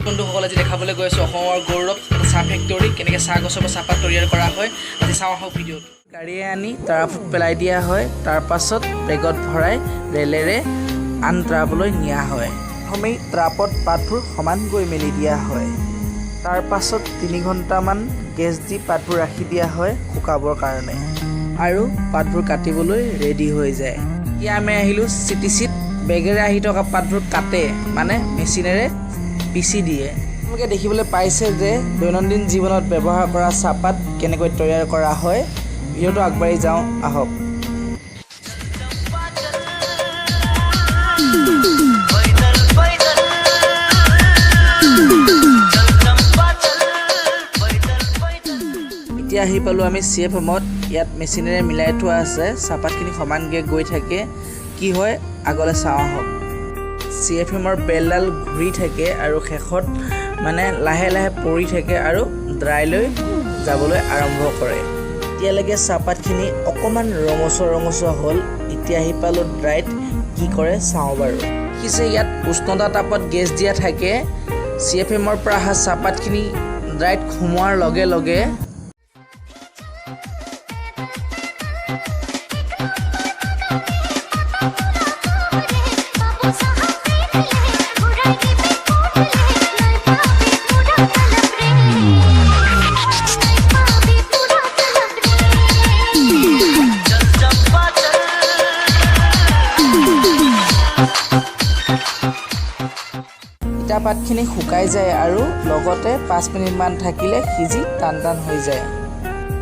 বন্ধুসকল আজি দেখাবলৈ গৈ আছোঁ অসমৰ গৌৰৱ চাহ ফেক্টৰী কেনেকৈ চাহ গছৰ পৰা চাহপাত তৈয়াৰ কৰা হয় আজি চাওঁ আহক ভিডিঅ'টো গাড়ীয়ে আনি টাৰাফত পেলাই দিয়া হয় তাৰ পাছত বেগত ভৰাই ৰেলেৰে আন ট্ৰাপলৈ নিয়া হয় প্ৰথমেই ট্ৰাপত পাতবোৰ সমানকৈ মেলি দিয়া হয় তাৰ পাছত 3 ঘণ্টামান গেছ দি পাতবোৰ ৰাখি দিয়া হয় শুকাবৰ কাৰণে আৰু পাতবোৰ কাটিবলৈ ৰেডি হৈ যায় এতিয়া আমি আহিলোঁ চিটিচিত বেগেৰে আহি থকা পাতবোৰ কাটে মানে মেচিনেৰে পিচি দিয়ে আপোনালোকে দেখিবলৈ পাইছে যে দৈনন্দিন জীৱনত ব্যৱহাৰ কৰা চাহপাত কেনেকৈ তৈয়াৰ কৰা হয় ভিডিঅ'টো আগবাঢ়ি যাওঁ আহক এতিয়া আহি পালোঁ আমি CFMত ইয়াত মেচিনেৰে মিলাই থোৱা আছে চাহপাতখিনি সমানকৈ গৈ থাকে কি হয় আগলৈ চাওঁ আহক CFMৰ বেলডাল ঘূৰি থাকে আৰু শেষত মানে লাহে লাহে পৰি থাকে আৰু ড্ৰাইলৈ যাবলৈ আৰম্ভ কৰে এতিয়ালৈকে চাহপাতখিনি অকণমান ৰঙচুৱা হ'ল এতিয়া আহি পালোঁ ড্ৰাইত কি কৰে চাওঁ বাৰু কিছে ইয়াত উষ্ণতা তাপত গেছ দিয়া থাকে CFMৰ পৰা অহা চাহপাতখিনি ড্ৰাইত সোমোৱাৰ লগে লগে পাতখিনি শুকাই যায় আৰু লগতে 5 মিনিটমান থাকিলে সিজি টান হৈ যায়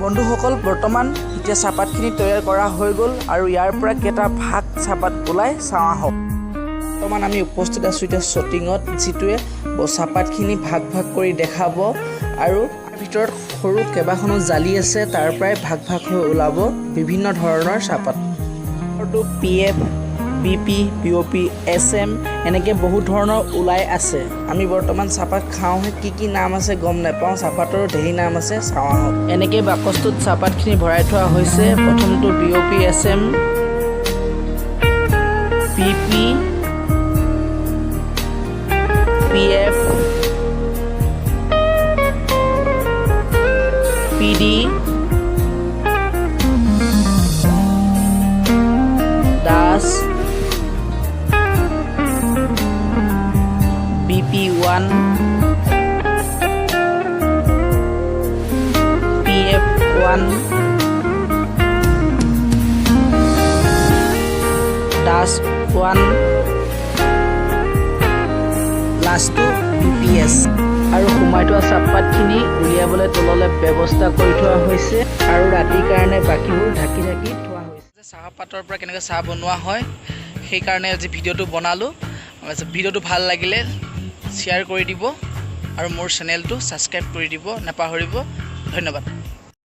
বন্ধুসকল বৰ্তমান এতিয়া চাহপাতখিনি তৈয়াৰ কৰা হৈ গ'ল আৰু ইয়াৰ পৰা কেইটা ভাগ চাহপাত ওলাই চাওঁ আহক বৰ্তমান আমি উপস্থিত আছোঁ এতিয়া শ্বটিঙত যিটোৱে চাহপাতখিনি ভাগ কৰি দেখাব আৰু ভিতৰত সৰু কেইবাখনো জালি আছে তাৰ পৰাই ভাগ হৈ ওলাব বিভিন্ন ধৰণৰ চাহপাত PF BP POP Assame এনেকৈ বহুত ধৰণৰ ওলাই আছে আমি বৰ্তমান চাহপাত খাওঁহে কি নাম আছে গম নাপাওঁ চাহপাতৰ ঢেৰ নাম আছে চাওঁ আহক এনেকৈ বাকচটোত চাহপাতখিনি ভৰাই থোৱা হৈছে প্ৰথমটো BOP Assame PP PF PD Das BP1 PF1 Das 1 লাষ্টটো BPS আৰু সোমাই থোৱা চাহপাতখিনি উলিয়াবলৈ তললৈ ব্যৱস্থা কৰি থোৱা হৈছে আৰু ৰাতিৰ কাৰণে বাকীবোৰ ঢাকি থোৱা হৈছে চাহপাতৰ পৰা কেনেকৈ চাহ বনোৱা হয় সেইকাৰণে আজি ভিডিঅ'টো বনালোঁ ভিডিঅ'টো ভাল লাগিলে শ্বেয়াৰ কৰি দিব আৰু মোৰ চেনেলটো ছাবস্ক্ৰাইব কৰি দিব নাপাহৰিব ধন্যবাদ